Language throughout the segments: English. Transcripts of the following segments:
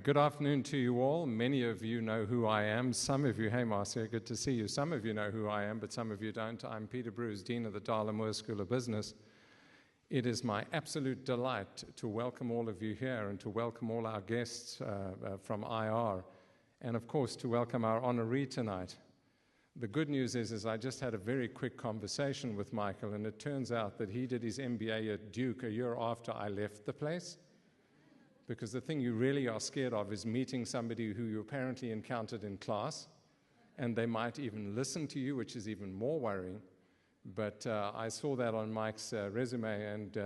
Good afternoon to you all. Many of you know who I am. Some of you, hey Marcia, good to see you. Some of you know who I am, but some of you don't. I'm Peter Brews, Dean of the Darla School of Business. It is my absolute delight to welcome all of you here and to welcome all our guests from IR, and of course to welcome our honoree tonight. The good news is I just had a very quick conversation with Michael, and it turns out that he did his MBA at Duke a year after I left the place. Because the thing you really are scared of is meeting somebody who you apparently encountered in class, and they might even listen to you, which is even more worrying. But I saw that on Mike's resume, and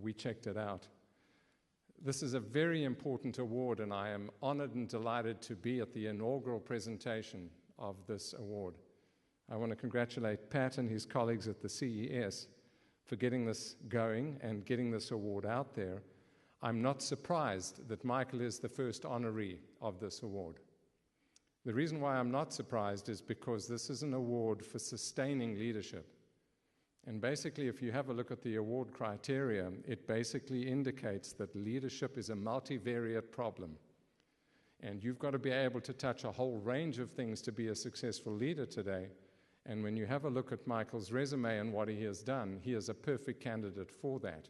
we checked it out. This is a very important award, and I am honored and delighted to be at the inaugural presentation of this award. I want to congratulate Pat and his colleagues at the CES for getting this going and getting this award out there. I'm not surprised that Michael is the first honoree of this award. The reason why I'm not surprised is because this is an award for sustaining leadership. And basically, if you have a look at the award criteria, it basically indicates that leadership is a multivariate problem. And you've got to be able to touch a whole range of things to be a successful leader today. And when you have a look at Michael's resume and what he has done, he is a perfect candidate for that.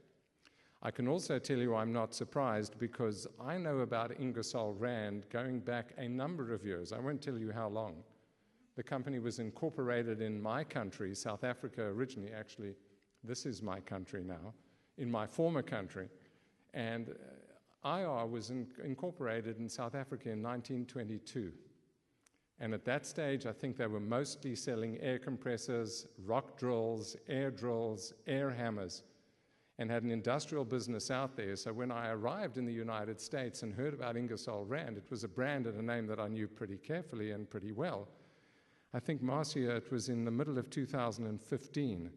I can also tell you I'm not surprised because I know about Ingersoll Rand going back a number of years. I won't tell you how long. The company was incorporated in my country, South Africa originally. Actually, this is my country now, in my former country. And IR was incorporated in South Africa in 1922. And at that stage, I think they were mostly selling air compressors, rock drills, air hammers, and had an industrial business out there. So when I arrived in the United States and heard about Ingersoll Rand, it was a brand and a name that I knew pretty carefully and pretty well. I think, Marcia, it was in the middle of 2015,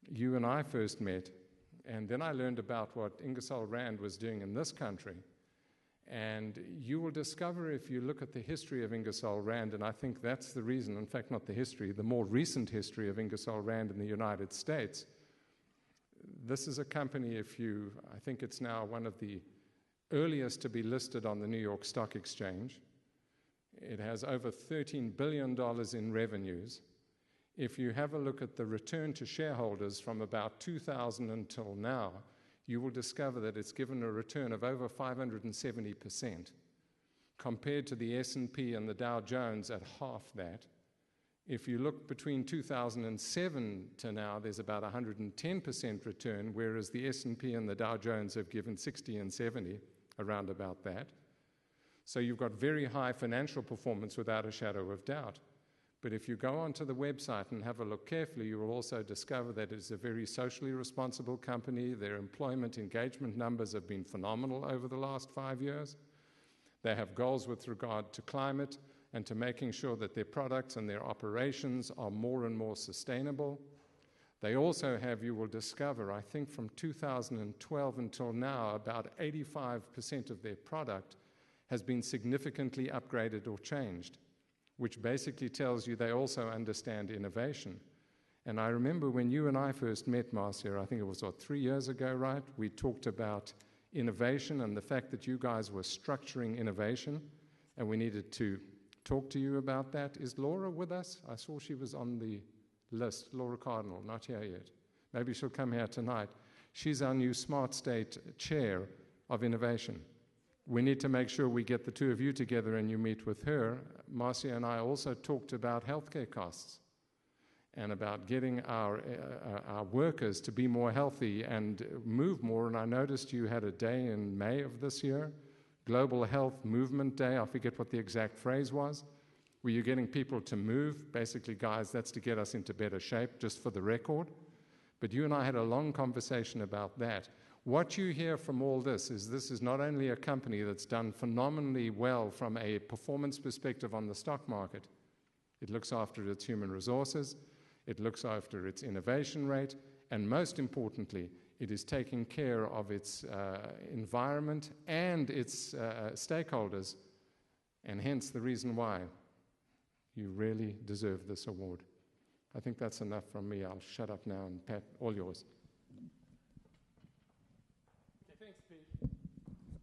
you and I first met, and then I learned about what Ingersoll Rand was doing in this country. And you will discover if you look at the history of Ingersoll Rand, and I think that's the reason, in fact, not the history, the more recent history of Ingersoll Rand in the United States. This is a company, I think it's now one of the earliest to be listed on the New York Stock Exchange. It has over $13 billion in revenues. If you have a look at the return to shareholders from about 2000 until now, you will discover that it's given a return of over 570%, compared to the S&P and the Dow Jones at half that. If you look between 2007 to now, there's about 110% return, whereas the S&P and the Dow Jones have given 60 and 70, around about that. So you've got very high financial performance without a shadow of doubt. But if you go onto the website and have a look carefully, you will also discover that it's a very socially responsible company. Their employment engagement numbers have been phenomenal over the last 5 years. They have goals with regard to climate and to making sure that their products and their operations are more and more sustainable. They also have, you will discover, I think from 2012 until now, about 85% of their product has been significantly upgraded or changed, which basically tells you they also understand innovation. And I remember when you and I first met, Marcia, I think it was 3 years ago, right? We talked about innovation and the fact that you guys were structuring innovation, and we needed to talk to you about that. Is Laura with us? I saw she was on the list. Laura Cardinal, not here yet. Maybe she'll come here tonight. She's our new Smart State Chair of Innovation. We need to make sure we get the two of you together and you meet with her. Marcia and I also talked about healthcare costs and about getting our workers to be more healthy and move more. And I noticed you had a day in May of this year, Global Health Movement Day. I forget what the exact phrase was. Were you getting people to move? Basically, guys, that's to get us into better shape, just for the record. But you and I had a long conversation about that. What you hear from all this is not only a company that's done phenomenally well from a performance perspective on the stock market. It looks after its human resources, it looks after its innovation rate, and most importantly, it is taking care of its environment and its stakeholders, and hence the reason why you really deserve this award. I think that's enough from me. I'll shut up now, and Pat, all yours. Okay, thanks, Pete.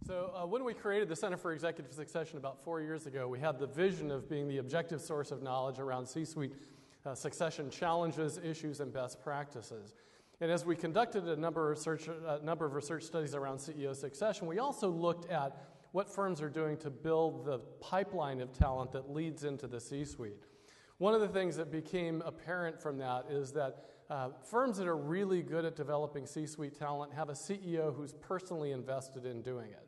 So when we created the Center for Executive Succession about 4 years ago, we had the vision of being the objective source of knowledge around C-suite succession challenges, issues, and best practices. And as we conducted a number of research studies around CEO succession, we also looked at what firms are doing to build the pipeline of talent that leads into the C-suite. One of the things that became apparent from that is that firms that are really good at developing C-suite talent have a CEO who's personally invested in doing it.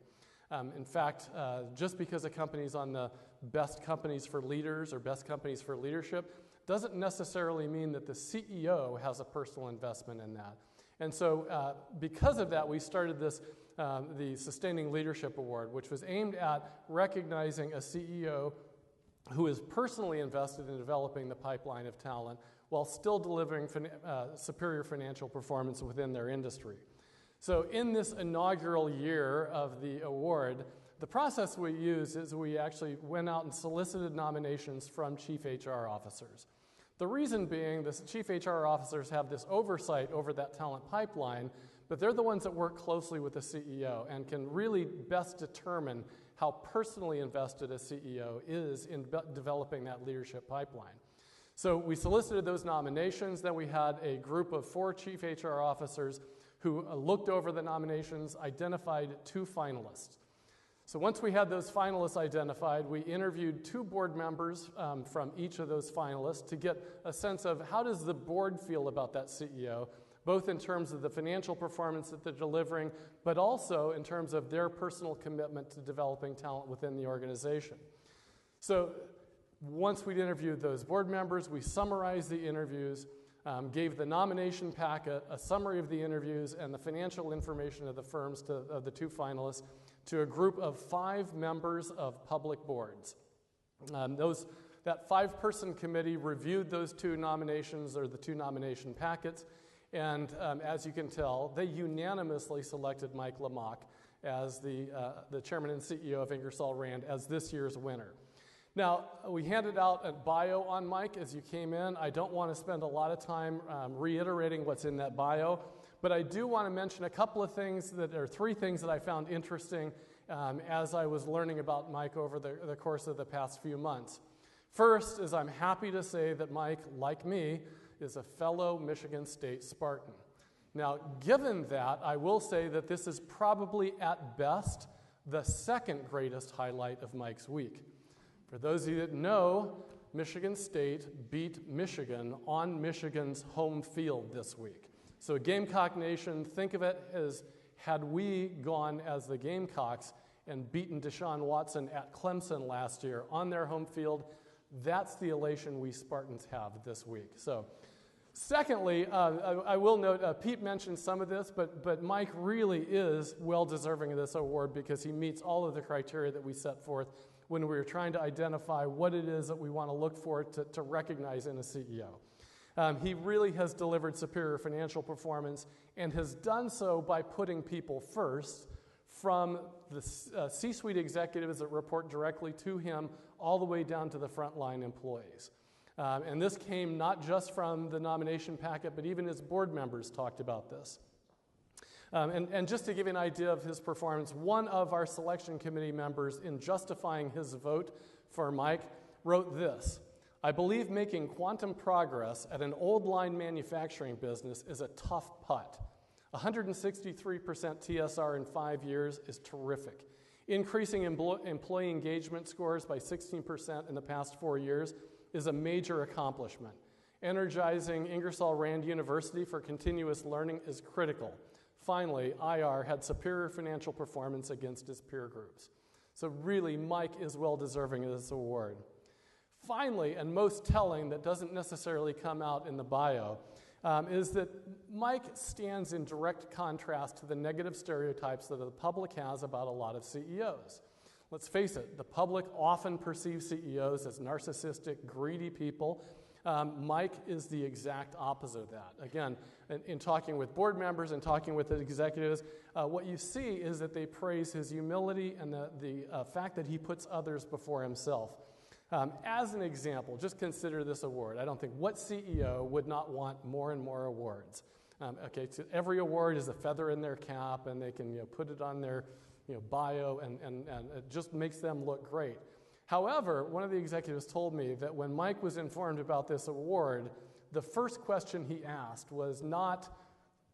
In fact, just because a company's on the best companies for leaders or best companies for leadership doesn't necessarily mean that the CEO has a personal investment in that. And so because of that, we started this, the Sustaining Leadership Award, which was aimed at recognizing a CEO who is personally invested in developing the pipeline of talent while still delivering superior financial performance within their industry. So in this inaugural year of the award, the process we used is we actually went out and solicited nominations from chief HR officers. The reason being, the chief HR officers have this oversight over that talent pipeline, but they're the ones that work closely with the CEO and can really best determine how personally invested a CEO is in developing that leadership pipeline. So we solicited those nominations, then we had a group of 4 chief HR officers who looked over the nominations, identified 2 finalists. So once we had those finalists identified, we interviewed 2 board members from each of those finalists to get a sense of how does the board feel about that CEO, both in terms of the financial performance that they're delivering, but also in terms of their personal commitment to developing talent within the organization. So once we'd interviewed those board members, we summarized the interviews, gave the nomination packet, a summary of the interviews, and the financial information of the firms of the 2 finalists to a group of 5 members of public boards. That 5-person committee reviewed those 2 nominations or the 2 nomination packets, and as you can tell, they unanimously selected Mike Lamach as the chairman and CEO of Ingersoll Rand as this year's winner. Now, we handed out a bio on Mike as you came in. I don't want to spend a lot of time reiterating what's in that bio, but I do want to mention a couple of things that are 3 things that I found interesting as I was learning about Mike over the course of the past few months. First is I'm happy to say that Mike, like me, is a fellow Michigan State Spartan. Now, given that, I will say that this is probably at best the 2nd greatest highlight of Mike's week. For those of you that know, Michigan State beat Michigan on Michigan's home field this week. So Gamecock Nation, think of it as had we gone as the Gamecocks and beaten Deshaun Watson at Clemson last year on their home field, that's the elation we Spartans have this week. So secondly, I will note, Pete mentioned some of this, but Mike really is well-deserving of this award because he meets all of the criteria that we set forth when we were trying to identify what it is that we want to look for to recognize in a CEO. He really has delivered superior financial performance and has done so by putting people first, from the C-suite executives that report directly to him all the way down to the frontline employees. And this came not just from the nomination packet, but even his board members talked about this. And just to give you an idea of his performance, one of our selection committee members, in justifying his vote for Mike, wrote this: "I believe making quantum progress at an old line manufacturing business is a tough putt. 163% TSR in 5 years is terrific. Increasing employee engagement scores by 16% in the past 4 years is a major accomplishment. Energizing Ingersoll Rand University for continuous learning is critical. Finally, IR had superior financial performance against his peer groups." So really, Mike is well-deserving of this award. Finally, and most telling, that doesn't necessarily come out in the bio, is that Mike stands in direct contrast to the negative stereotypes that the public has about a lot of CEOs. Let's face it, the public often perceives CEOs as narcissistic, greedy people. Mike is the exact opposite of that. Again, in talking with board members and talking with the executives, what you see is that they praise his humility and the fact that he puts others before himself. As an example, just consider this award. I don't think what CEO would not want more and more awards. So every award is a feather in their cap, and they can put it on their bio, and it just makes them look great. However, one of the executives told me that when Mike was informed about this award, the first question he asked was not,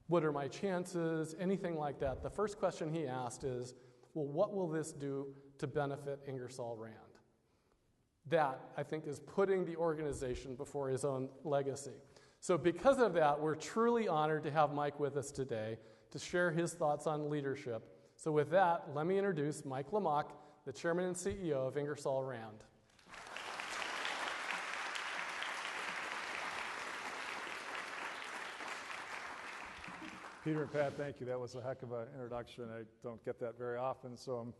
what are my chances, anything like that. The first question he asked is, well, what will this do to benefit Ingersoll Rand? That, I think, is putting the organization before his own legacy. So because of that, we're truly honored to have Mike with us today to share his thoughts on leadership. So with that, let me introduce Mike Lamach, the Chairman and CEO of Ingersoll Rand. Peter and Pat, thank you. That was a heck of an introduction. I don't get that very often, so I'm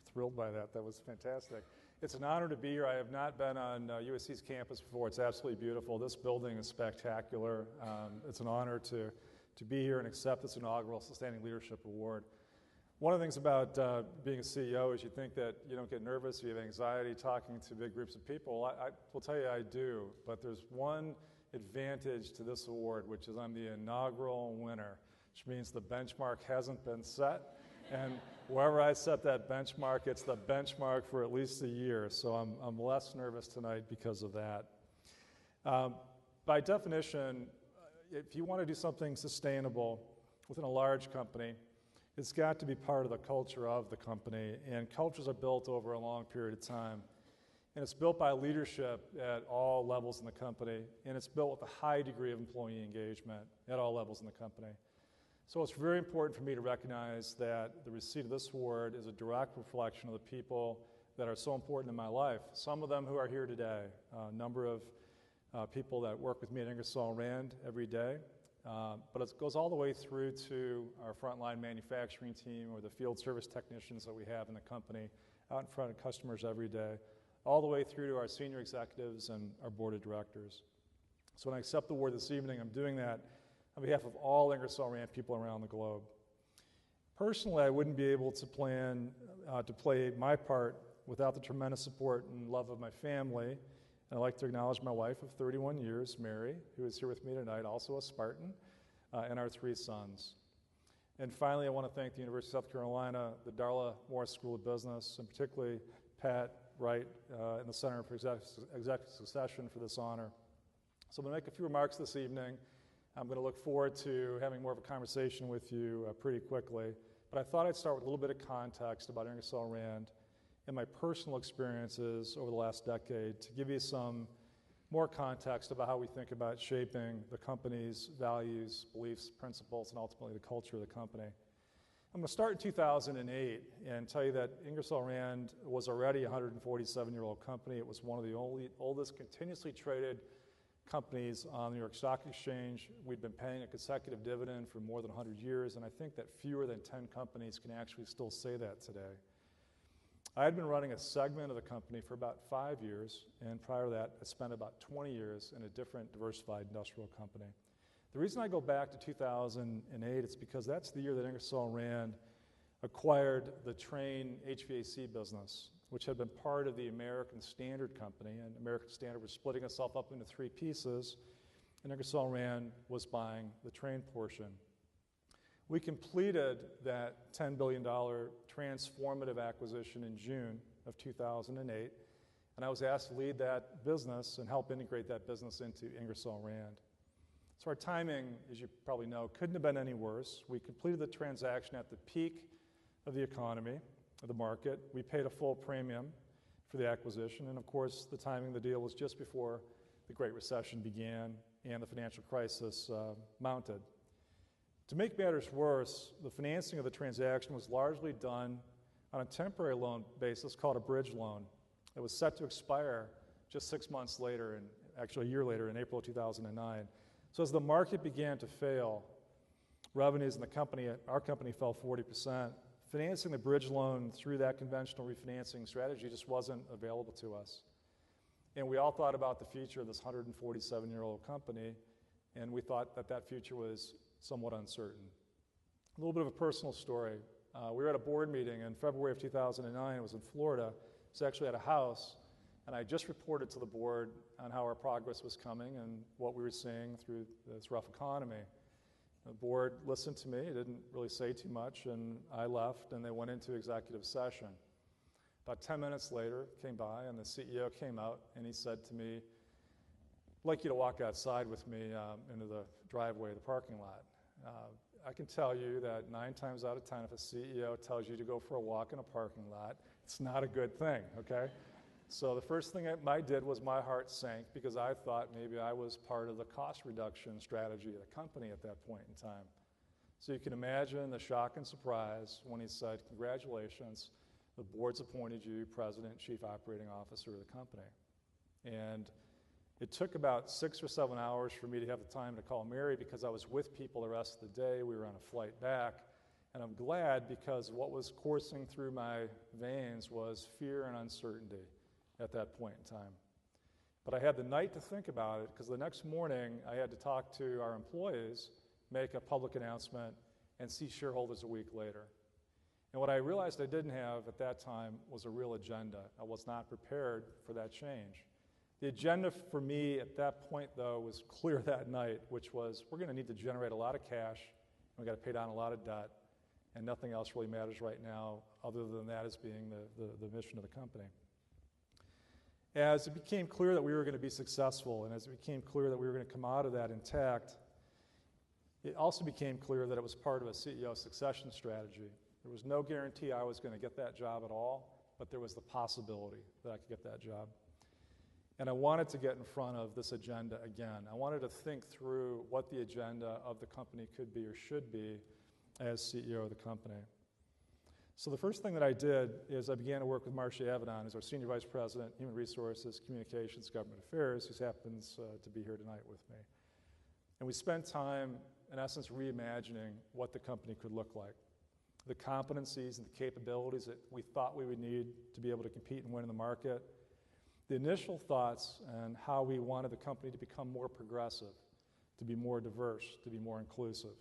thrilled by that. That was fantastic. It's an honor to be here. I have not been on USC's campus before. It's absolutely beautiful. This building is spectacular. It's an honor to be here and accept this inaugural Sustaining Leadership Award. One of the things about being a CEO is you think that you don't get nervous, you have anxiety talking to big groups of people. I will tell you I do, but there's one advantage to this award, which is I'm the inaugural winner, which means the benchmark hasn't been set. And wherever I set that benchmark, it's the benchmark for at least a year. So I'm less nervous tonight because of that. By definition, if you want to do something sustainable within a large company, it's got to be part of the culture of the company. And cultures are built over a long period of time. And it's built by leadership at all levels in the company. And it's built with a high degree of employee engagement at all levels in the company. So it's very important for me to recognize that the receipt of this award is a direct reflection of the people that are so important in my life. Some of them who are here today, a number of people that work with me at Ingersoll Rand every day, but it goes all the way through to our frontline manufacturing team or the field service technicians that we have in the company out in front of customers every day, all the way through to our senior executives and our board of directors. So when I accept the award this evening, I'm doing that on behalf of all Ingersoll Rand people around the globe. Personally, I wouldn't be able to plan to play my part without the tremendous support and love of my family. And I'd like to acknowledge my wife of 31 years, Mary, who is here with me tonight, also a Spartan, and our 3 sons. And finally, I want to thank the University of South Carolina, the Darla Moore School of Business, and particularly Pat, Wright, and the Center for Executive Succession for this honor. So I'm going to make a few remarks this evening. I'm going to look forward to having more of a conversation with you pretty quickly. But I thought I'd start with a little bit of context about Ingersoll Rand and my personal experiences over the last decade to give you some more context about how we think about shaping the company's values, beliefs, principles, and ultimately the culture of the company. I'm going to start in 2008 and tell you that Ingersoll Rand was already a 147-year-old company. It was one of the oldest continuously traded companies on the New York Stock Exchange. We'd been paying a consecutive dividend for more than 100 years, and I think that fewer than 10 companies can actually still say that today. I had been running a segment of the company for about 5 years, and prior to that, I spent about 20 years in a different diversified industrial company. The reason I go back to 2008 is because that's the year that Ingersoll Rand acquired the Trane HVAC business, which had been part of the American Standard Company, and American Standard was splitting itself up into 3 pieces, and Ingersoll Rand was buying the Trane portion. We completed that $10 billion transformative acquisition in June of 2008, and I was asked to lead that business and help integrate that business into Ingersoll Rand. So our timing, as you probably know, couldn't have been any worse. We completed the transaction at the peak of the economy, of the market. We paid a full premium for the acquisition, and of course the timing of the deal was just before the Great Recession began and the financial crisis mounted. To make matters worse, the financing of the transaction was largely done on a temporary loan basis called a bridge loan. It was set to expire just 6 months later, and actually a year later in April of 2009. So as the market began to fail, revenues in the company, our company, fell 40%. Financing the bridge loan through that conventional refinancing strategy just wasn't available to us. And we all thought about the future of this 147-year-old company, and we thought that that future was somewhat uncertain. A little bit of a personal story. We were at a board meeting in February of 2009. It was in Florida. It was actually at a house, and I just reported to the board on how our progress was coming and what we were seeing through this rough economy. The board listened to me, didn't really say too much, and I left, and they went into executive session. About 10 minutes later, came by, and the CEO came out, and he said to me, I'd like you to walk outside with me into the driveway of the parking lot. I can tell you that 9 times out of 10, if a CEO tells you to go for a walk in a parking lot, it's not a good thing, okay? So the first thing I did was my heart sank because I thought maybe I was part of the cost reduction strategy of the company at that point in time. So you can imagine the shock and surprise when he said, congratulations, the board's appointed you president and chief operating officer of the company. And it took about 6 or 7 hours for me to have the time to call Mary because I was with people the rest of the day. We were on a flight back. And I'm glad because what was coursing through my veins was fear and uncertainty at that point in time. But I had the night to think about it because the next morning I had to talk to our employees, make a public announcement, and see shareholders a week later. And what I realized I didn't have at that time was a real agenda. I was not prepared for that change. The agenda for me at that point, though, was clear that night, which was we're going to need to generate a lot of cash, and we've got to pay down a lot of debt, and nothing else really matters right now other than that as being the mission of the company. As it became clear that we were going to be successful, and as it became clear that we were going to come out of that intact, it also became clear that it was part of a CEO succession strategy. There was no guarantee I was going to get that job at all, but there was the possibility that I could get that job. And I wanted to get in front of this agenda again. I wanted to think through what the agenda of the company could be or should be as CEO of the company. So the first thing that I did is I began to work with Marcia Avedon, who's our Senior Vice President, Human Resources, Communications, Government Affairs, who happens to be here tonight with me. And we spent time, in essence, reimagining what the company could look like, the competencies and the capabilities that we thought we would need to be able to compete and win in the market, the initial thoughts on how we wanted the company to become more progressive, to be more diverse, to be more inclusive.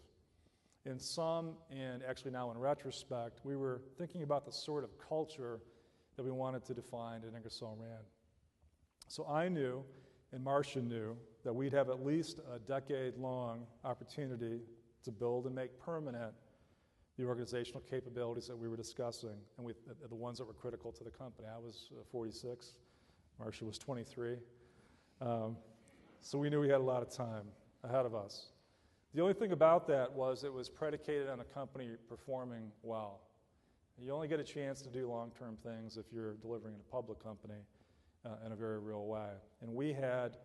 In some, and actually now in retrospect, we were thinking about the sort of culture that we wanted to define at Ingersoll Rand. So I knew, and Marcia knew, that we'd have at least a decade-long opportunity to build and make permanent the organizational capabilities that we were discussing, and the ones that were critical to the company. I was 46. Marcia was 23. So we knew we had a lot of time ahead of us. The only thing about that was it was predicated on the company performing well. You only get a chance to do long-term things if you're delivering in a public company in a very real way. And we had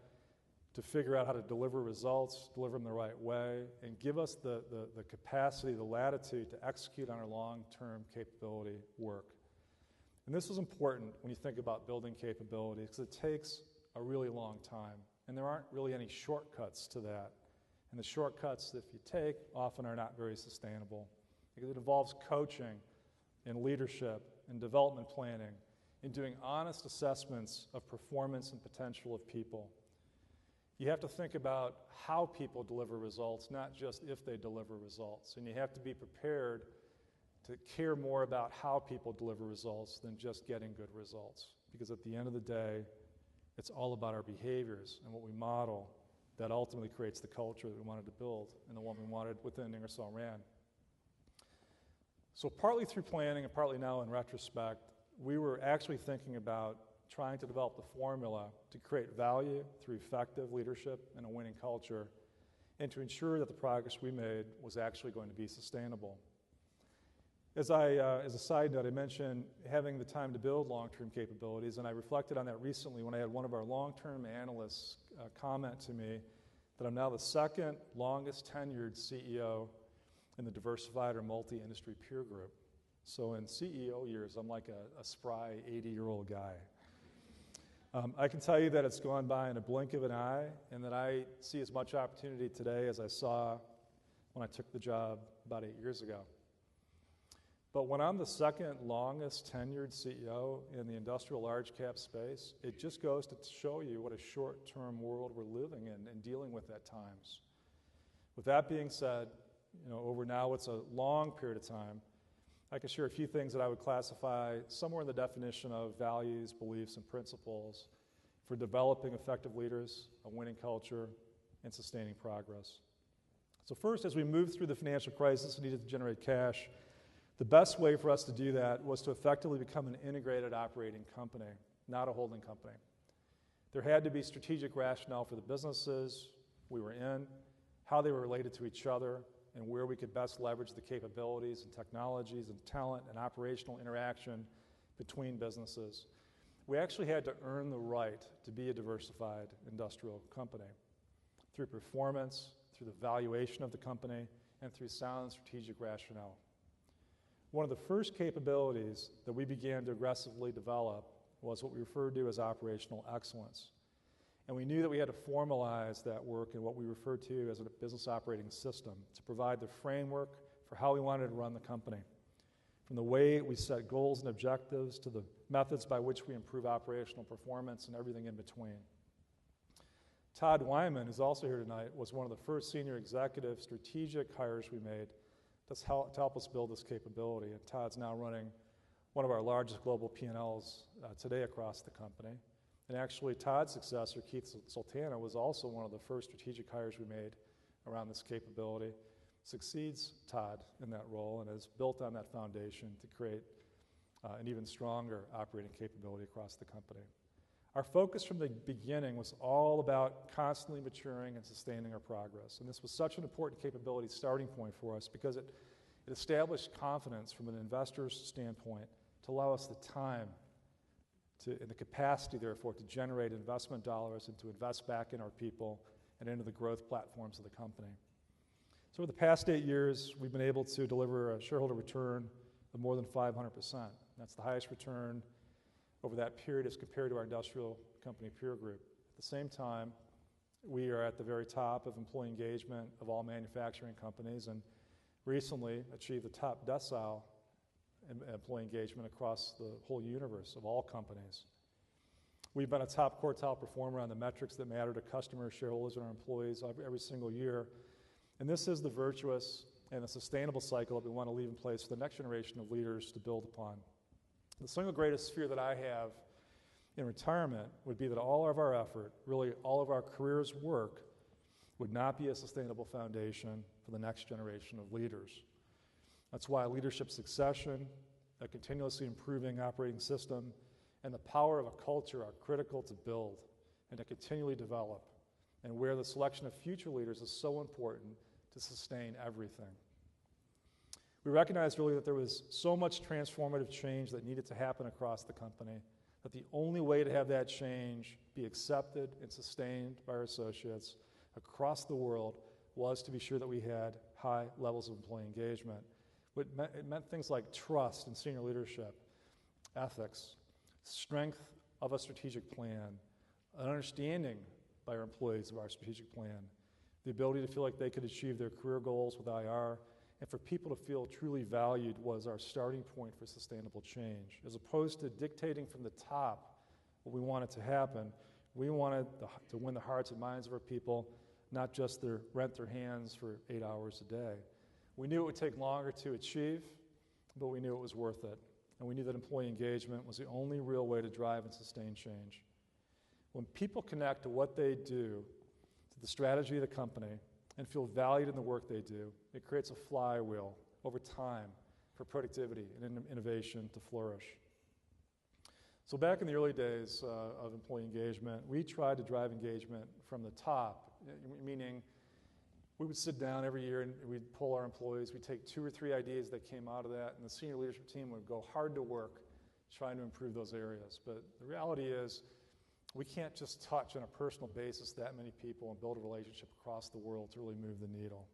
to figure out how to deliver results, deliver them the right way, and give us the capacity, the latitude to execute on our long-term capability work. And this is important when you think about building capability because it takes a really long time, and there aren't really any shortcuts to that. And the shortcuts that you take often are not very sustainable because it involves coaching and leadership and development planning and doing honest assessments of performance and potential of people. You have to think about how people deliver results, not just if they deliver results. And you have to be prepared to care more about how people deliver results than just getting good results. Because at the end of the day, it's all about our behaviors and what we model that ultimately creates the culture that we wanted to build and the one we wanted within Ingersoll Rand. So partly through planning and partly now in retrospect, we were actually thinking about trying to develop the formula to create value through effective leadership and a winning culture and to ensure that the progress we made was actually going to be sustainable. As a side note, I mentioned having the time to build long-term capabilities, and I reflected on that recently when I had one of our long-term analysts comment to me that I'm now the second longest tenured CEO in the diversified or multi-industry peer group. So in CEO years, I'm like a spry 80-year-old guy. I can tell you that it's gone by in a blink of an eye, and that I see as much opportunity today as I saw when I took the job about 8 years ago. But when I'm the second longest tenured CEO in the industrial large cap space, it just goes to show you what a short-term world we're living in and dealing with at times. With that being said, over now it's a long period of time, I can share a few things that I would classify somewhere in the definition of values, beliefs, and principles for developing effective leaders, a winning culture, and sustaining progress. So first, as we moved through the financial crisis and needed to generate cash, the best way for us to do that was to effectively become an integrated operating company, not a holding company. There had to be strategic rationale for the businesses we were in, how they were related to each other, and where we could best leverage the capabilities and technologies and talent and operational interaction between businesses. We actually had to earn the right to be a diversified industrial company through performance, through the valuation of the company, and through sound strategic rationale. One of the first capabilities that we began to aggressively develop was what we referred to as operational excellence. And we knew that we had to formalize that work in what we referred to as a business operating system to provide the framework for how we wanted to run the company. From the way we set goals and objectives to the methods by which we improve operational performance and everything in between. Todd Wyman, who's also here tonight, was one of the first senior executive strategic hires we made to help us build this capability. And Todd's now running one of our largest global P&Ls today across the company. And actually, Todd's successor, Keith Sultana, was also one of the first strategic hires we made around this capability, succeeds Todd in that role, and has built on that foundation to create an even stronger operating capability across the company. Our focus from the beginning was all about constantly maturing and sustaining our progress. And this was such an important capability starting point for us because it established confidence from an investor's standpoint to allow us the time and the capacity, therefore, to generate investment dollars and to invest back in our people and into the growth platforms of the company. So over the past 8 years, we've been able to deliver a shareholder return of more than 500%. That's the highest return over that period as compared to our industrial company peer group. At the same time, we are at the very top of employee engagement of all manufacturing companies and recently achieved the top decile employee engagement across the whole universe of all companies. We've been a top quartile performer on the metrics that matter to customers, shareholders, and our employees every single year. And this is the virtuous and the sustainable cycle that we want to leave in place for the next generation of leaders to build upon. The single greatest fear that I have in retirement would be that all of our effort, really all of our career's work, would not be a sustainable foundation for the next generation of leaders. That's why leadership succession, a continuously improving operating system, and the power of a culture are critical to build and to continually develop, and where the selection of future leaders is so important to sustain everything. We recognized really that there was so much transformative change that needed to happen across the company, that the only way to have that change be accepted and sustained by our associates across the world was to be sure that we had high levels of employee engagement. It meant things like trust in senior leadership, ethics, strength of a strategic plan, an understanding by our employees of our strategic plan, the ability to feel like they could achieve their career goals with IR, and for people to feel truly valued was our starting point for sustainable change. As opposed to dictating from the top what we wanted to happen, we wanted to win the hearts and minds of our people, not just rent their hands for 8 hours a day. We knew it would take longer to achieve, but we knew it was worth it. And we knew that employee engagement was the only real way to drive and sustain change. When people connect to what they do, to the strategy of the company, and feel valued in the work they do, it creates a flywheel over time for productivity and innovation to flourish. So back in the early days of employee engagement, we tried to drive engagement from the top, meaning we would sit down every year and we'd pull our employees, we'd take 2 or 3 ideas that came out of that, and the senior leadership team would go hard to work trying to improve those areas. But the reality is, we can't just touch on a personal basis that many people and build a relationship across the world to really move the needle.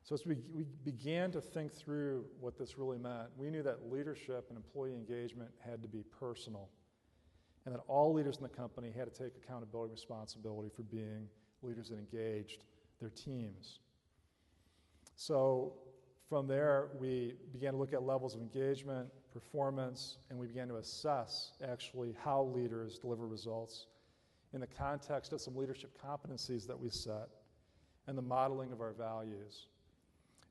So as we began to think through what this really meant, we knew that leadership and employee engagement had to be personal, and that all leaders in the company had to take accountability and responsibility for being leaders that engaged their teams. So from there, we began to look at levels of engagement, performance, and we began to assess actually how leaders deliver results in the context of some leadership competencies that we set and the modeling of our values.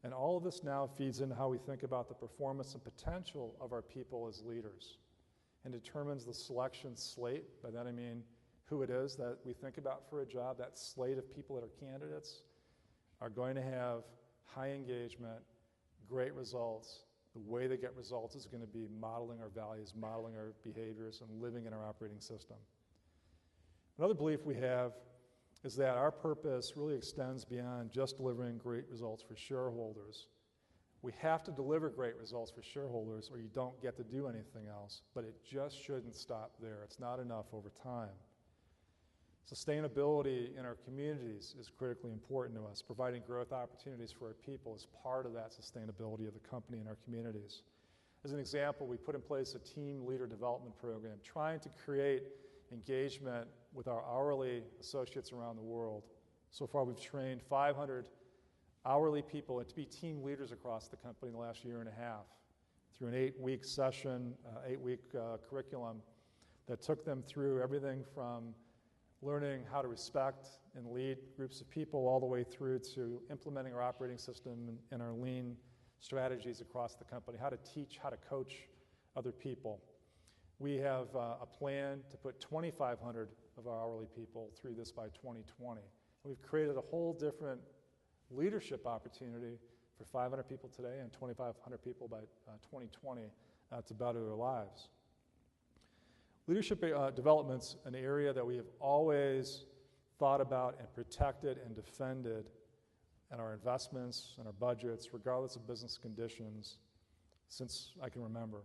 And all of this now feeds into how we think about the performance and potential of our people as leaders and determines the selection slate. By that I mean who it is that we think about for a job, that slate of people that are candidates, are going to have high engagement, great results. The way they get results is going to be modeling our values, modeling our behaviors, and living in our operating system. Another belief we have is that our purpose really extends beyond just delivering great results for shareholders. We have to deliver great results for shareholders or you don't get to do anything else, but it just shouldn't stop there. It's not enough over time. Sustainability in our communities is critically important to us. Providing growth opportunities for our people is part of that sustainability of the company and our communities. As an example, we put in place a team leader development program trying to create engagement with our hourly associates around the world. So far, we've trained 500 hourly people to be team leaders across the company in the last year and a half through an 8-week session, 8-week curriculum that took them through everything from learning how to respect and lead groups of people all the way through to implementing our operating system and our lean strategies across the company, how to teach, how to coach other people. We have a plan to put 2,500 of our hourly people through this by 2020. We've created a whole different leadership opportunity for 500 people today and 2,500 people by 2020 to better their lives. Leadership development's an area that we have always thought about and protected and defended in our investments and our budgets, regardless of business conditions, since I can remember.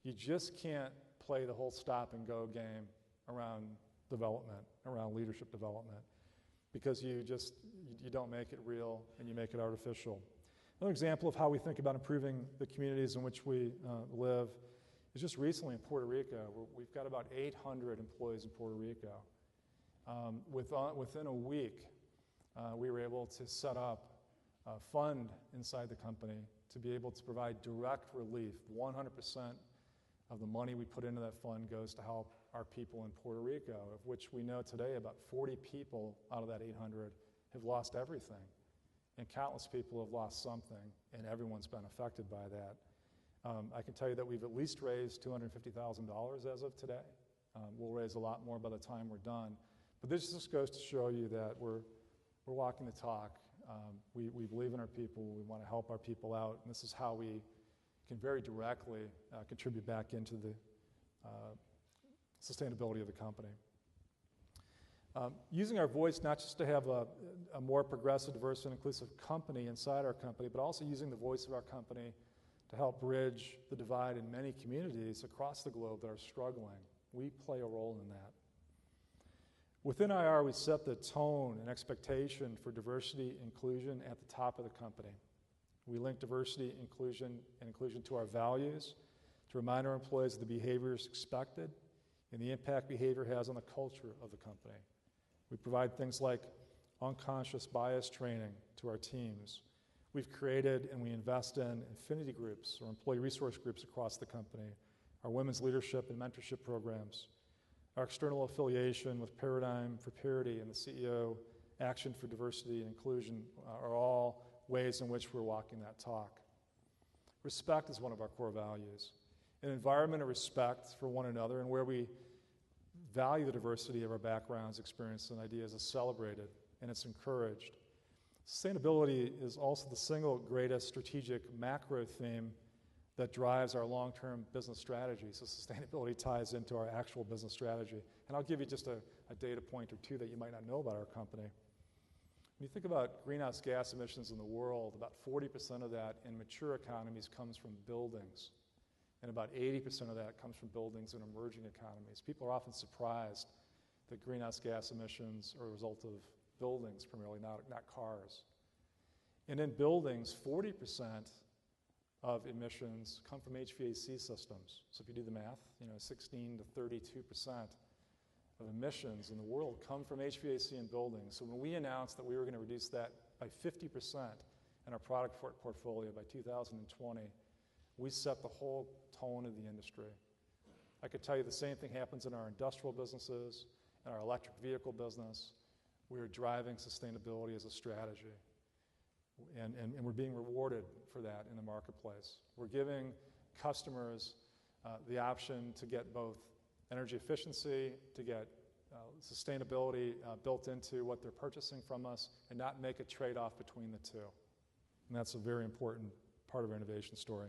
You just can't play the whole stop-and-go game around development, around leadership development, because you don't make it real and you make it artificial. Another example of how we think about improving the communities in which we live is just recently in Puerto Rico. We've got about 800 employees in Puerto Rico. Within a week, we were able to set up a fund inside the company to be able to provide direct relief. 100% of the money we put into that fund goes to help our people in Puerto Rico, of which we know today about 40 people out of that 800 have lost everything. And countless people have lost something, and everyone's been affected by that. I can tell you that we've at least raised $250,000 as of today. We'll raise a lot more by the time we're done. But this just goes to show you that we're walking the talk. We believe in our people. We want to help our people out. And this is how we can very directly contribute back into the sustainability of the company. Using our voice not just to have a more progressive, diverse, and inclusive company inside our company, but also using the voice of our company to help bridge the divide in many communities across the globe that are struggling. We play a role in that. Within IR, we set the tone and expectation for diversity and inclusion at the top of the company. We link diversity, inclusion, and inclusion to our values to remind our employees of the behaviors expected and the impact behavior has on the culture of the company. We provide things like unconscious bias training to our teams. We've created and we invest in affinity groups or employee resource groups across the company, our women's leadership and mentorship programs, our external affiliation with Paradigm for Parity and the CEO Action for Diversity and Inclusion are all ways in which we're walking that talk. Respect is one of our core values. An environment of respect for one another and where we value the diversity of our backgrounds, experiences, and ideas is celebrated and it's encouraged. Sustainability is also the single greatest strategic macro theme that drives our long-term business strategy. So sustainability ties into our actual business strategy. And I'll give you just a data point or two that you might not know about our company. When you think about greenhouse gas emissions in the world, about 40% of that in mature economies comes from buildings. And about 80% of that comes from buildings in emerging economies. People are often surprised that greenhouse gas emissions are a result of buildings primarily, not cars. And in buildings, 40% of emissions come from HVAC systems. So if you do the math, 16 to 32% of emissions in the world come from HVAC in buildings. So when we announced that we were going to reduce that by 50% in our product portfolio by 2020, we set the whole tone of the industry. I could tell you the same thing happens in our industrial businesses, in our electric vehicle business. We are driving sustainability as a strategy. And we're being rewarded for that in the marketplace. We're giving customers the option to get both energy efficiency, to get sustainability built into what they're purchasing from us and not make a trade-off between the two. And that's a very important part of our innovation story.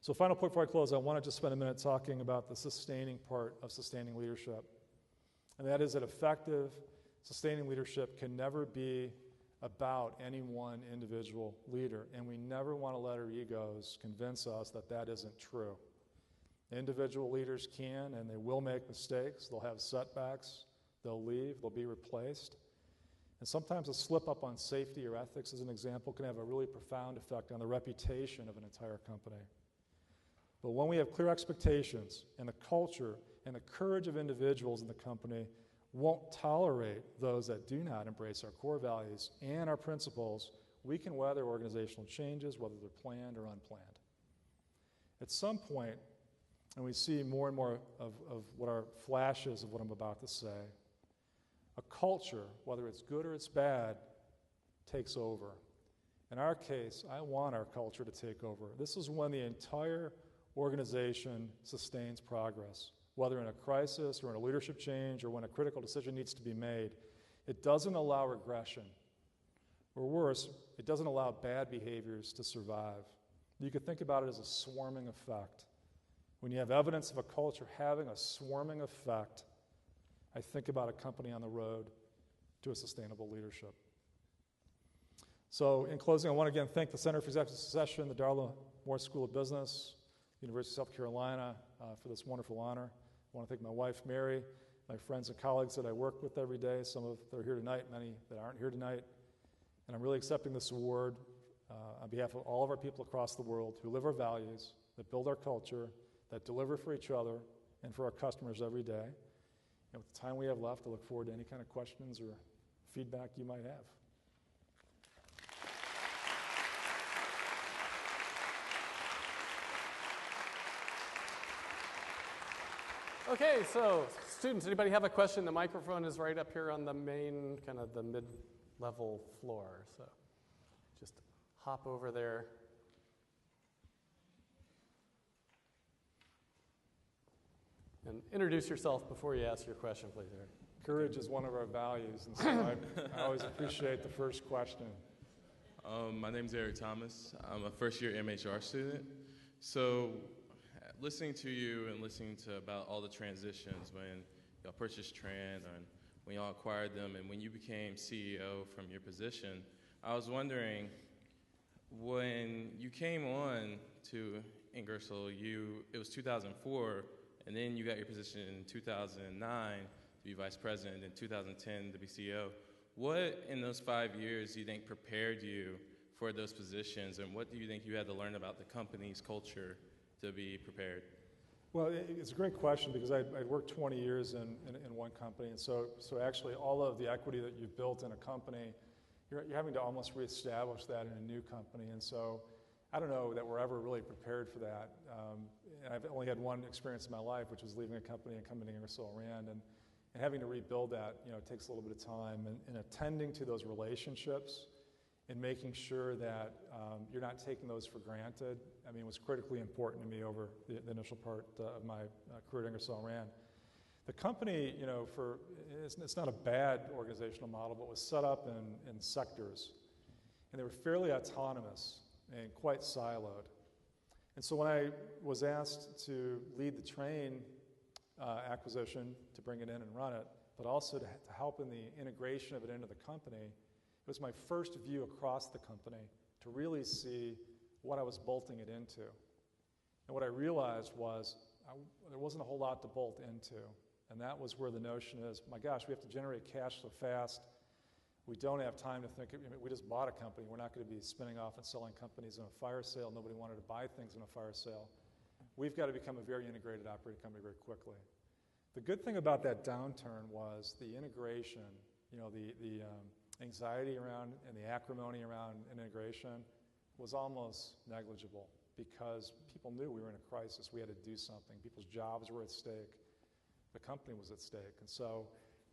So final point before I close, I want to just spend a minute talking about the sustaining part of sustaining leadership. And that is that effective sustaining leadership can never be about any one individual leader. And we never want to let our egos convince us that that isn't true. Individual leaders can and they will make mistakes. They'll have setbacks. They'll leave. They'll be replaced. And sometimes a slip up on safety or ethics, as an example, can have a really profound effect on the reputation of an entire company. But when we have clear expectations and the culture and the courage of individuals in the company won't tolerate those that do not embrace our core values and our principles, we can weather organizational changes, whether they're planned or unplanned. At some point, and we see more and more of what are flashes of what I'm about to say, a culture, whether it's good or it's bad, takes over. In our case, I want our culture to take over. This is when the entire organization sustains progress, whether in a crisis or in a leadership change or when a critical decision needs to be made. It doesn't allow regression. Or worse, it doesn't allow bad behaviors to survive. You could think about it as a swarming effect. When you have evidence of a culture having a swarming effect, I think about a company on the road to a sustainable leadership. So in closing, I want to again thank the Center for Executive Succession, the Darla Moore School of Business, University of South Carolina for this wonderful honor. I want to thank my wife, Mary, my friends and colleagues that I work with every day, some of that are here tonight, many that aren't here tonight. And I'm really accepting this award on behalf of all of our people across the world who live our values, that build our culture, that deliver for each other and for our customers every day. And with the time we have left, I look forward to any kind of questions or feedback you might have. Okay, so students, anybody have a question? The microphone is right up here on the main, kind of the mid-level floor. So just hop over there. And introduce yourself before you ask your question, please, Eric. Courage is one of our values, and so I always appreciate the first question. My name is Eric Thomas. I'm a first-year MHR student. So listening to you and listening to about all the transitions when y'all purchased Tran and when y'all acquired them and when you became CEO from your position, I was wondering, when you came on to Ingersoll, it was 2004, and then you got your position in 2009 to be vice president, in 2010 to be CEO. What in those 5 years do you think prepared you for those positions, and what do you think you had to learn about the company's culture to be prepared? Well, it's a great question because I'd worked 20 years in one company, and so actually all of the equity that you've built in a company, you're having to almost reestablish that in a new company. And so I don't know that we're ever really prepared for that. And I've only had one experience in my life, which was leaving a company and coming to Ingersoll Rand, and having to rebuild that, takes a little bit of time. And attending to those relationships and making sure that you're not taking those for granted, was critically important to me over the initial part of my career at Ingersoll Rand. The company, it's not a bad organizational model, but was set up in sectors. And they were fairly autonomous and quite siloed. And so when I was asked to lead the Train acquisition, to bring it in and run it, but also to help in the integration of it into the company, it was my first view across the company to really see what I was bolting it into. And what I realized was there wasn't a whole lot to bolt into. And that was where the notion is, my gosh, we have to generate cash so fast. We don't have time to think. We just bought a company. We're not going to be spinning off and selling companies in a fire sale. Nobody wanted to buy things in a fire sale. We've got to become a very integrated operating company very quickly. The good thing about that downturn was the integration, the anxiety around and the acrimony around integration was almost negligible because people knew we were in a crisis. We had to do something. People's jobs were at stake. The company was at stake. And so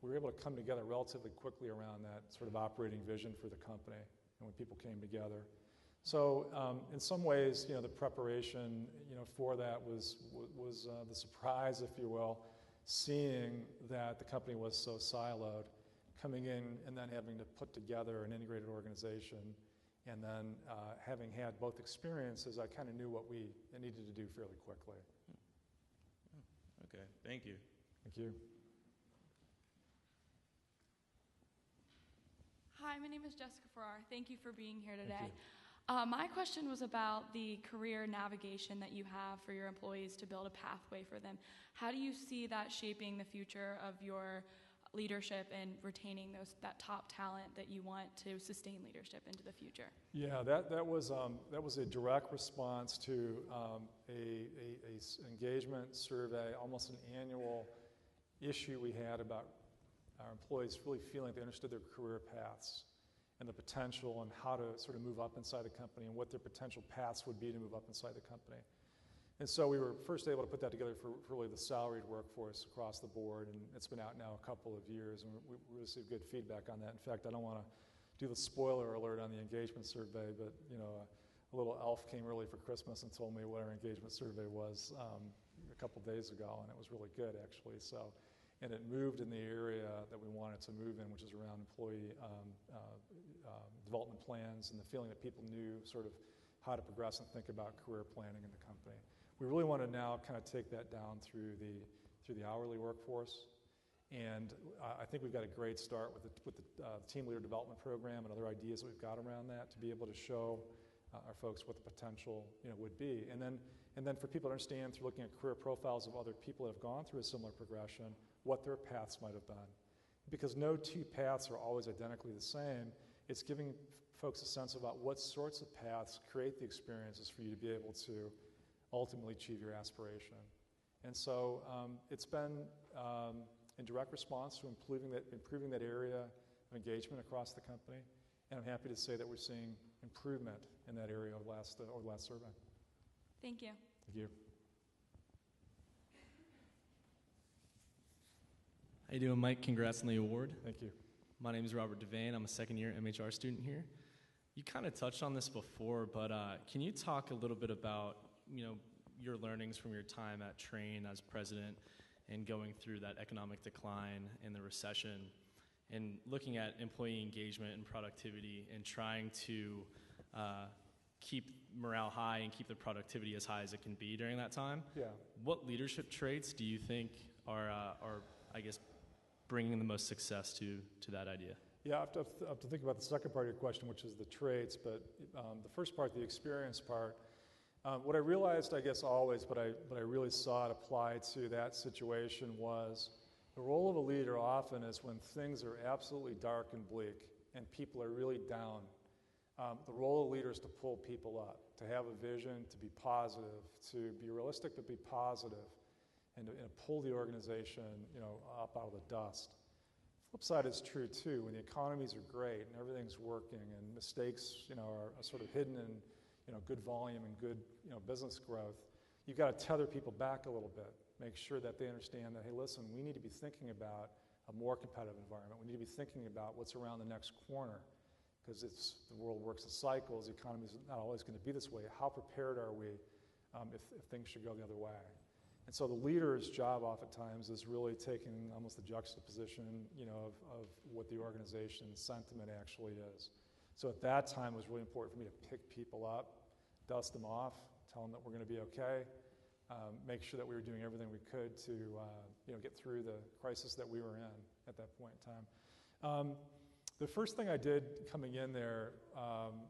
we were able to come together relatively quickly around that sort of operating vision for the company and when people came together. So in some ways, the preparation, for that was the surprise, if you will, seeing that the company was so siloed, coming in and then having to put together an integrated organization, and then having had both experiences, I kind of knew what we needed to do fairly quickly. Okay, thank you. Thank you. Hi, my name is Jessica Farrar. Thank you for being here today. Thank My question was about the career navigation that you have for your employees to build a pathway for them. How do you see that shaping the future of your leadership and retaining that top talent that you want to sustain leadership into the future? Yeah, that was a direct response to a engagement survey, almost an annual issue we had about our employees really feeling they understood their career paths and the potential and how to sort of move up inside the company and what their potential paths would be to move up inside the company. And so we were first able to put that together for really the salaried workforce across the board, and it's been out now a couple of years, and we received good feedback on that. In fact, I don't want to do the spoiler alert on the engagement survey, but a little elf came early for Christmas and told me what our engagement survey was a couple days ago, and it was really good, actually. And it moved in the area that we wanted to move in, which is around employee development plans and the feeling that people knew sort of how to progress and think about career planning in the company. We really want to now kind of take that down through the hourly workforce, and I think we've got a great start with the team leader development program and other ideas that we've got around that to be able to show our folks what the potential would be, and then for people to understand through looking at career profiles of other people that have gone through a similar progression, what their paths might have been. Because no two paths are always identically the same, it's giving folks a sense about what sorts of paths create the experiences for you to be able to ultimately achieve your aspiration. And so it's been in direct response to improving that area of engagement across the company, and I'm happy to say that we're seeing improvement in that area over the last survey. Thank you. Thank you. How you doing, Mike? Congrats on the award. Thank you. My name is Robert Devane. I'm a second-year MHR student here. You kind of touched on this before, but can you talk a little bit about your learnings from your time at Train as president and going through that economic decline and the recession and looking at employee engagement and productivity and trying to keep morale high and keep the productivity as high as it can be during that time? Yeah. What leadership traits do you think are I guess, bringing the most success to that idea? Yeah, I have to think about the second part of your question, which is the traits, but the first part, the experience part, what I realized, I guess, always, but I really saw it apply to that situation was the role of a leader often is when things are absolutely dark and bleak and people are really down. The role of leaders to pull people up, to have a vision, to be positive, to be realistic, but be positive, and to pull the organization, up out of the dust. Flip side is true too. When the economies are great and everything's working and mistakes, are sort of hidden in, good volume and good, business growth, you've got to tether people back a little bit. Make sure that they understand that, hey, listen, we need to be thinking about a more competitive environment. We need to be thinking about what's around the next corner, because the world works in cycles. The economy is not always going to be this way. How prepared are we if things should go the other way? And so the leader's job oftentimes is really taking almost the juxtaposition, of what the organization's sentiment actually is. So at that time, it was really important for me to pick people up, dust them off, tell them that we're going to be okay, make sure that we were doing everything we could to, get through the crisis that we were in at that point in time. The first thing I did coming in there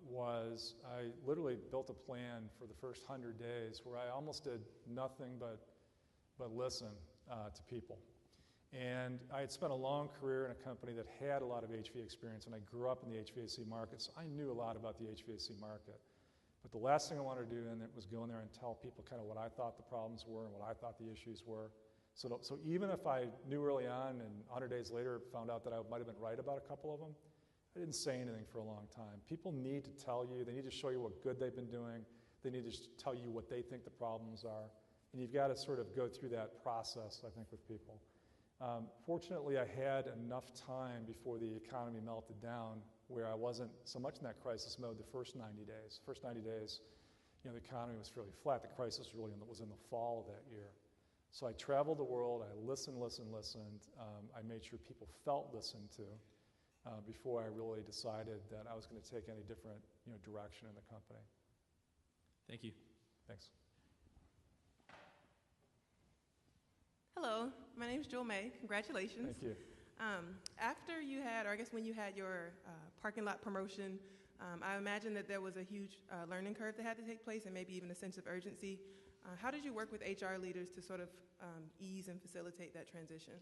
was I literally built a plan for the first 100 days where I almost did nothing but listen to people. And I had spent a long career in a company that had a lot of HVAC experience, and I grew up in the HVAC market, so I knew a lot about the HVAC market. But the last thing I wanted to do in it was go in there and tell people kind of what I thought the problems were and what I thought the issues were. So even if I knew early on and 100 days later found out that I might have been right about a couple of them, I didn't say anything for a long time. People need to tell you, they need to show you what good they've been doing, they need to tell you what they think the problems are. And you've got to sort of go through that process, I think, with people. Fortunately, I had enough time before the economy melted down where I wasn't so much in that crisis mode the first 90 days. The economy was fairly flat. The crisis really was in the fall of that year. So I traveled the world, I listened. I made sure people felt listened to before I really decided that I was going to take any different direction in the company. Thank you. Thanks. Hello, my name is Jewel May. Congratulations. Thank you. After you had, or I guess when you had your parking lot promotion, I imagine that there was a huge learning curve that had to take place and maybe even a sense of urgency. How did you work with HR leaders to sort of ease and facilitate that transition?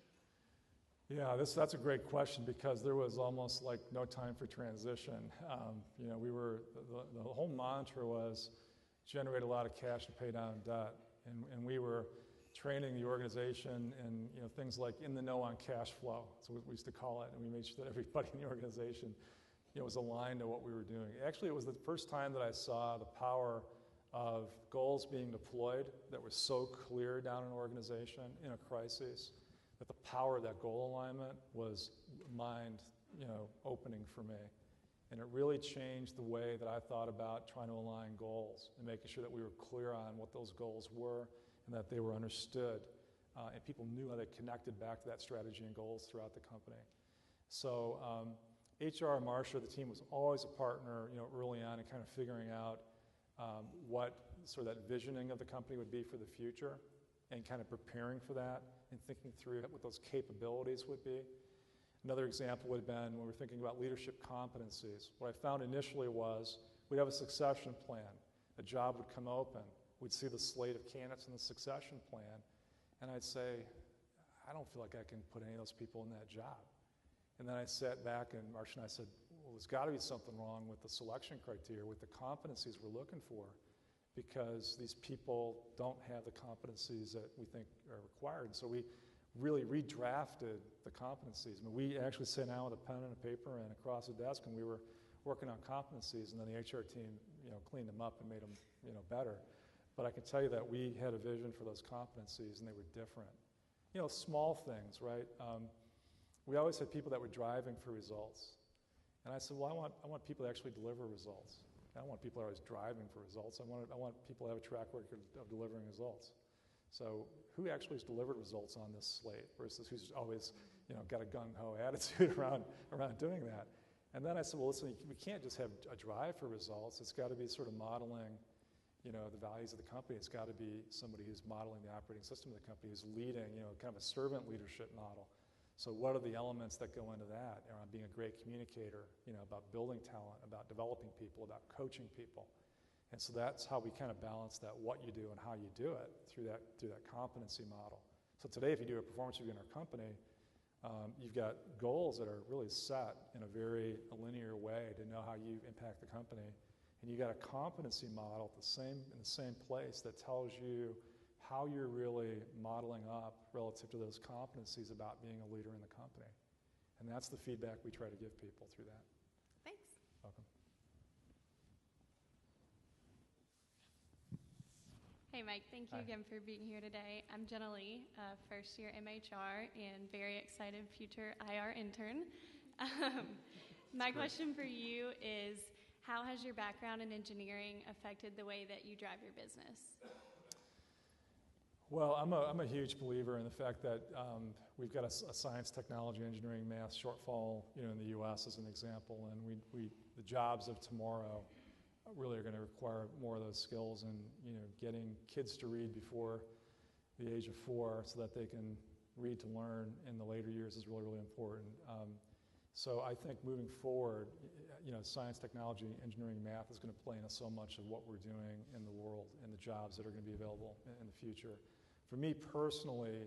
Yeah, that's a great question because there was almost like no time for transition. The whole mantra was generate a lot of cash to pay down debt, and we were training the organization in things like in the know on cash flow. That's what we used to call it, and we made sure that everybody in the organization was aligned to what we were doing. Actually, it was the first time that I saw the power of goals being deployed that were so clear down in an organization in a crisis, that the power of that goal alignment was mind opening for me. And it really changed the way that I thought about trying to align goals and making sure that we were clear on what those goals were and that they were understood. And people knew how they connected back to that strategy and goals throughout the company. So HR and Marcia, the team, was always a partner early on in kind of figuring out what sort of that visioning of the company would be for the future and kind of preparing for that and thinking through what those capabilities would be. Another example would have been when we're thinking about leadership competencies. What I found initially was we'd have a succession plan. A job would come open. We'd see the slate of candidates in the succession plan, and I'd say, I don't feel like I can put any of those people in that job. And then I sat back, and Marcia and I said, well, there's got to be something wrong with the selection criteria, with the competencies we're looking for, because these people don't have the competencies that we think are required. So we really redrafted the competencies. I mean, we actually sat down with a pen and a paper and across the desk, and we were working on competencies, and then the HR team, cleaned them up and made them, better. But I can tell you that we had a vision for those competencies, and they were different. Small things, right? We always had people that were driving for results. And I said, well, I want people to actually deliver results. I don't want people that are always driving for results. I want people to have a track record of delivering results. So who actually has delivered results on this slate versus who's always got a gung-ho attitude around doing that? And then I said, well, listen, we can't just have a drive for results. It's got to be sort of modeling the values of the company. It's got to be somebody who's modeling the operating system of the company, who's leading, kind of a servant leadership model. So what are the elements that go into that around being a great communicator, about building talent, about developing people, about coaching people? And so that's how we kind of balance that, what you do and how you do it through that competency model. So today, if you do a performance review in our company, you've got goals that are really set in a very linear way to know how you impact the company. And you got a competency model in the same place that tells you how you're really modeling up relative to those competencies about being a leader in the company. And that's the feedback we try to give people through that. Thanks. Welcome. Hey, Mike. Thank you again for being here today. I'm Jenna Lee, first year MHR and very excited future IR intern. My question for you is, how has your background in engineering affected the way that you drive your business? Well, I'm a huge believer in the fact that we've got a science, technology, engineering, math shortfall, in the U.S. as an example, and the jobs of tomorrow really are going to require more of those skills, and getting kids to read before the age of 4 so that they can read to learn in the later years is really, really important. So I think moving forward, science, technology, engineering, math is going to play into so much of what we're doing in the world and the jobs that are going to be available in the future. For me personally,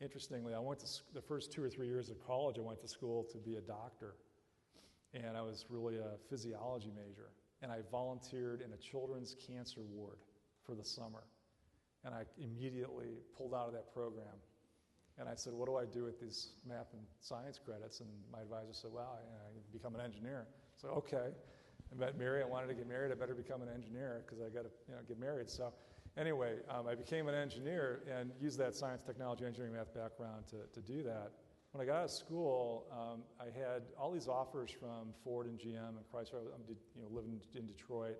interestingly, I went to the first 2 or 3 years of college, I went to school to be a doctor. And I was really a physiology major. And I volunteered in a children's cancer ward for the summer. And I immediately pulled out of that program. And I said, what do I do with these math and science credits? And my advisor said, well, I can become an engineer. So, okay. I met Mary. I wanted to get married. I better become an engineer because I got to get married. So anyway, I became an engineer and used that science, technology, engineering, math background to do that. When I got out of school, I had all these offers from Ford and GM and Chrysler. I'm living in Detroit,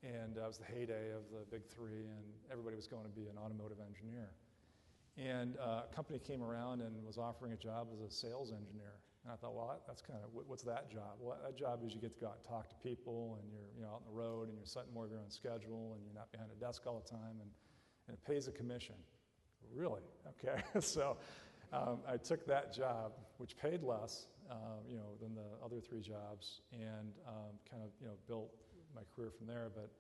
and it was the heyday of the big three, and everybody was going to be an automotive engineer. And a company came around and was offering a job as a sales engineer. And I thought, well, that's kind of, what's that job? Well, that job is you get to go out and talk to people, and you're out on the road, and you're setting more of your own schedule, and you're not behind a desk all the time, and it pays a commission. Really? Okay. So I took that job, which paid less, than the other 3 jobs, and kind of, built my career from there. But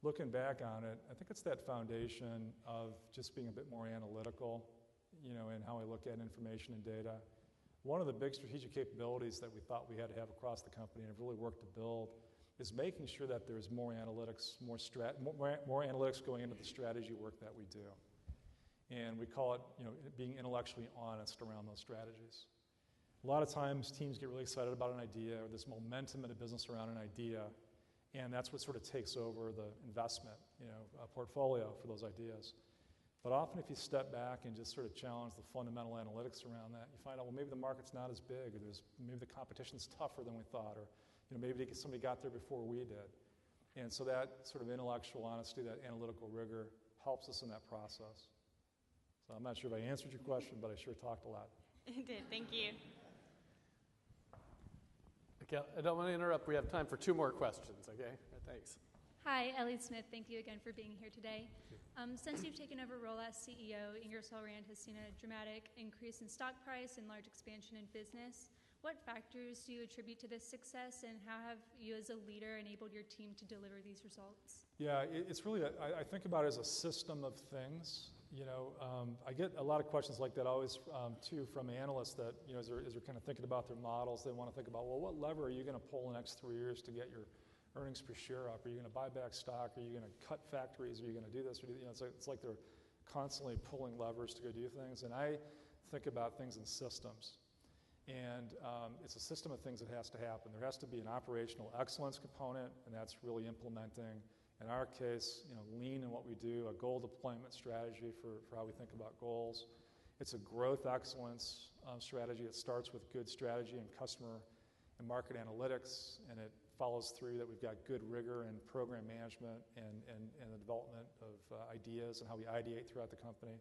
looking back on it, I think it's that foundation of just being a bit more analytical, in how I look at information and data. One of the big strategic capabilities that we thought we had to have across the company, and have really worked to build, is making sure that there's more analytics, more analytics going into the strategy work that we do. And we call it, being intellectually honest around those strategies. A lot of times teams get really excited about an idea, or this momentum in a business around an idea, and that's what sort of takes over the investment, portfolio for those ideas. But often if you step back and just sort of challenge the fundamental analytics around that, you find out, well, maybe the market's not as big, or maybe the competition's tougher than we thought, or maybe somebody got there before we did. And so that sort of intellectual honesty, that analytical rigor, helps us in that process. So I'm not sure if I answered your question, but I sure talked a lot. It did. Thank you. Okay, I don't want to interrupt. We have time for 2 more questions, okay? Thanks. Hi, Ellie Smith. Thank you again for being here today. Since you've taken over role as CEO, Ingersoll Rand has seen a dramatic increase in stock price and large expansion in business. What factors do you attribute to this success, and how have you as a leader enabled your team to deliver these results? Yeah, it's really, I think about it as a system of things. I get a lot of questions like that always, too, from analysts that, as they're kind of thinking about their models, they want to think about, well, what lever are you going to pull in the next 3 years to get your earnings per share up? Are you going to buy back stock? Are you going to cut factories? Are you going to do this? Or it's like they're constantly pulling levers to go do things. And I think about things in systems. And it's a system of things that has to happen. There has to be an operational excellence component, and that's really implementing, in our case, lean in what we do, a goal deployment strategy for how we think about goals. It's a growth excellence strategy. It starts with good strategy and customer and market analytics, and it follows through that we've got good rigor in program management and the development of ideas and how we ideate throughout the company.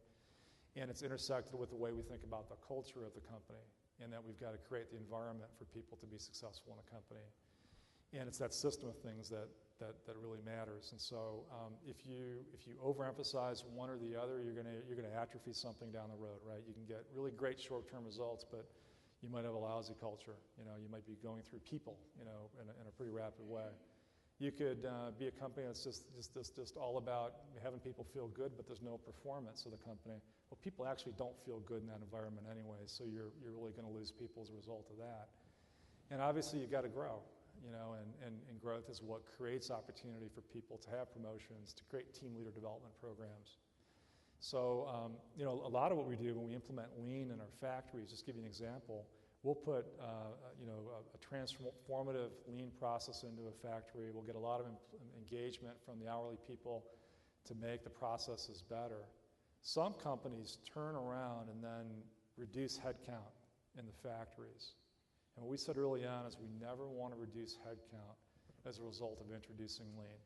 And it's intersected with the way we think about the culture of the company, and that we've got to create the environment for people to be successful in a company. And it's that system of things that really matters. And so if you overemphasize one or the other, you're gonna atrophy something down the road, right? You can get really great short-term results, but you might have a lousy culture. You might be going through people, in a pretty rapid way. You could be a company that's just all about having people feel good, but there's no performance of the company. Well, people actually don't feel good in that environment anyway, so you're really going to lose people as a result of that. And obviously, you've got to grow, and growth is what creates opportunity for people to have promotions, to create team leader development programs. So, a lot of what we do when we implement lean in our factories, just to give you an example, we'll put, a transformative lean process into a factory. We'll get a lot of engagement from the hourly people to make the processes better. Some companies turn around and then reduce headcount in the factories. And what we said early on is we never want to reduce headcount as a result of introducing lean.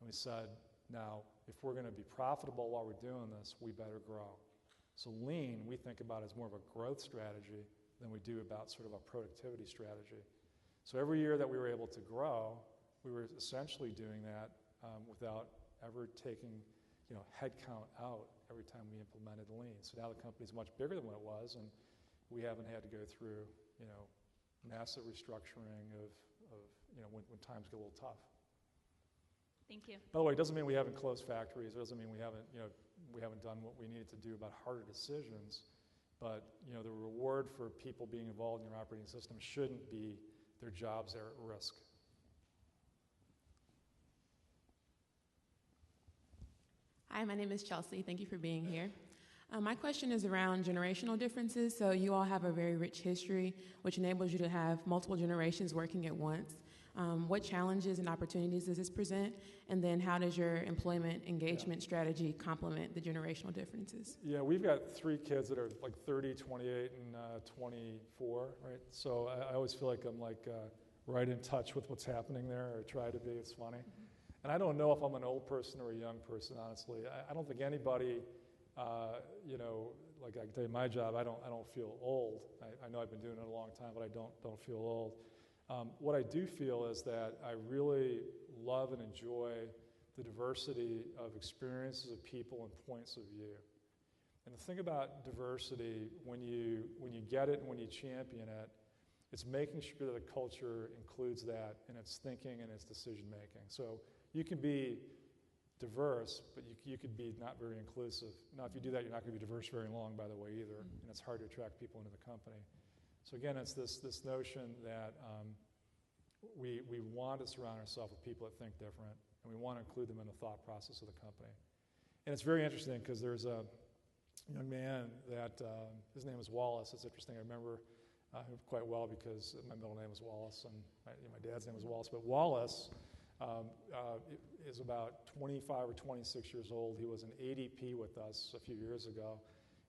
And we said, now, if we're going to be profitable while we're doing this, we better grow. So lean, we think about as more of a growth strategy than we do about sort of a productivity strategy. So every year that we were able to grow, we were essentially doing that without ever taking, headcount out every time we implemented lean. So now the company's much bigger than what it was, and we haven't had to go through, massive restructuring of when times get a little tough. Thank you. By the way, it doesn't mean we haven't closed factories. It doesn't mean we haven't done what we needed to do about harder decisions. But the reward for people being involved in your operating system shouldn't be their jobs are at risk. Hi, my name is Chelsea. Thank you for being here. My question is around generational differences. So you all have a very rich history, which enables you to have multiple generations working at once. What challenges and opportunities does this present? And then how does your employment engagement strategy complement the generational differences? Yeah, we've got 3 kids that are like 30, 28, and 24, right? So I always feel like I'm right in touch with what's happening there, or try to be. It's funny. And I don't know if I'm an old person or a young person, honestly. I don't think anybody you know, like I can tell you my job, I don't feel old. I know I've been doing it a long time, but I don't feel old. What I do feel is that I really love and enjoy the diversity of experiences of people and points of view. And the thing about diversity, when you get it and when you champion it, it's making sure that the culture includes that in its thinking and its decision making. So you can be diverse, but you could be not very inclusive. Now, if you do that, you're not going to be diverse very long, by the way, either, and it's hard to attract people into the company. So again, it's this notion that we want to surround ourselves with people that think different, and we want to include them in the thought process of the company. And it's very interesting because there's a young man that, his name is Wallace. It's interesting, I remember him quite well because my middle name is Wallace, and my dad's name is Wallace. But Wallace is about 25 or 26 years old. He was an ADP with us a few years ago,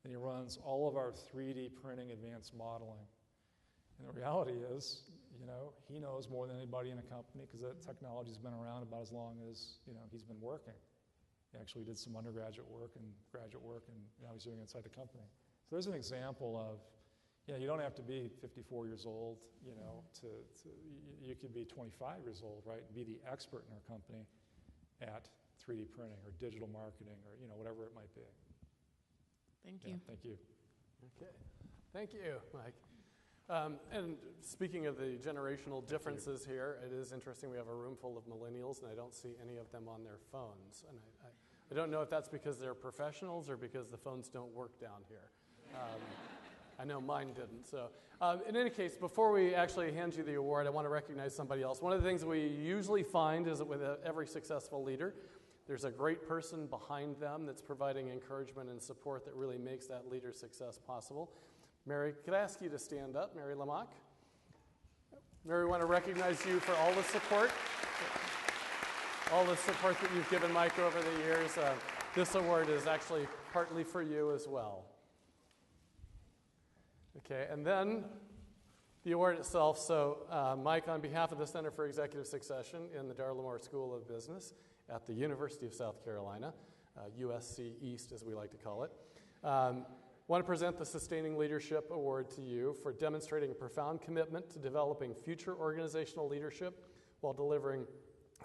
and he runs all of our 3D printing advanced modeling. And the reality is, you know, he knows more than anybody in the company because that technology's been around about as long as, you know, he's been working. He actually did some undergraduate work and graduate work, and now he's doing it inside the company. So there's an example of, you know, you don't have to be 54 years old, you know, you could be 25 years old, right, and be the expert in our company at 3D printing or digital marketing or, you know, whatever it might be. Thank you. Thank you. Okay. Thank you, Mike. And speaking of the generational differences here, it is interesting. We have a room full of millennials, and I don't see any of them on their phones. And I don't know if that's because they're professionals or because the phones don't work down here. I know mine didn't. So in any case, before we actually hand you the award, I want to recognize somebody else. One of the things we usually find is that with every successful leader, there's a great person behind them that's providing encouragement and support that really makes that leader's success possible. Mary, could I ask you to stand up? Mary Lamach. Mary, we want to recognize you for all the support that you've given Mike over the years. This award is actually partly for you as well. Okay, and then the award itself. So, Mike, on behalf of the Center for Executive Succession in the Darla School of Business at the University of South Carolina, USC East as we like to call it, I want to present the Sustaining Leadership Award to you for demonstrating a profound commitment to developing future organizational leadership while delivering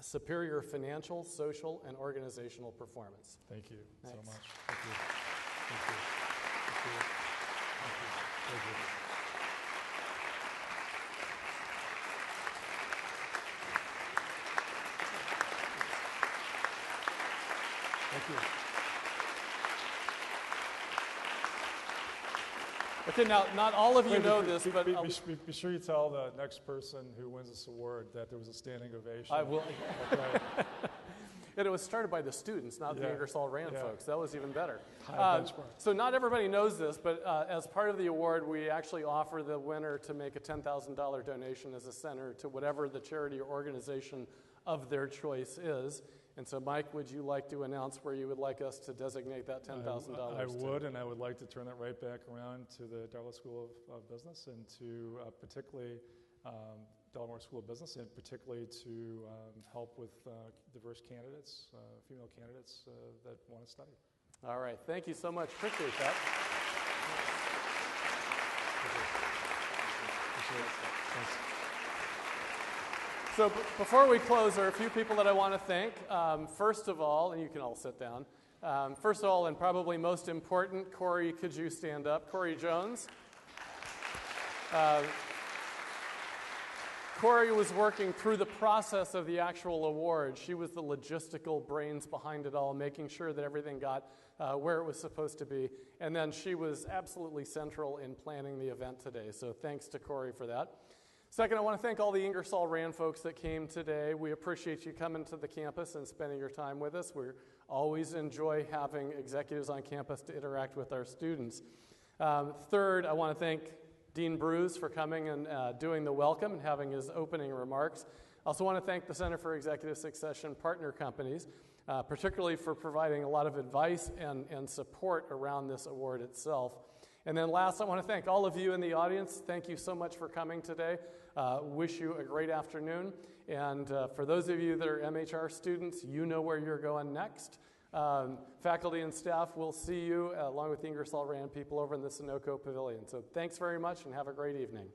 superior financial, social, and organizational performance. Thank you Thanks. so much. Thank you. Thank you. Thank you. Thank you. Thank you. Thank you. Okay, now, not all of you know this, but... Be sure you tell the next person who wins this award that there was a standing ovation. I will. Okay. And it was started by the students, not the Ingersoll Rand folks. That was even better. High benchmark. So not everybody knows this, but as part of the award, we actually offer the winner to make a $10,000 donation as a center to whatever the charity or organization of their choice is. And so, Mike, would you like to announce where you would like us to designate that $10,000? I would, and I would like to turn that right back around to the Darla School of Business and to particularly Darla School of Business, and particularly to help with diverse candidates, female candidates that want to study. All right. Thank you so much. Appreciate that. Appreciate it. Thanks. So before we close, there are a few people that I want to thank. First of all, and you can all sit down. First of all, and probably most important, Corey, could you stand up? Corey Jones. Corey was working through the process of the actual award. She was the logistical brains behind it all, making sure that everything got where it was supposed to be. And then she was absolutely central in planning the event today. So thanks to Corey for that. Second, I want to thank all the Ingersoll Rand folks that came today. We appreciate you coming to the campus and spending your time with us. We always enjoy having executives on campus to interact with our students. Third, I want to thank Dean Brews for coming and doing the welcome and having his opening remarks. I also want to thank the Center for Executive Succession partner companies, particularly for providing a lot of advice and support around this award itself. And then last, I want to thank all of you in the audience. Thank you so much for coming today. Wish you a great afternoon. And for those of you that are MHR students, you know where you're going next. Faculty and staff, we'll see you along with the Ingersoll Rand people over in the Sunoco Pavilion. So thanks very much and have a great evening.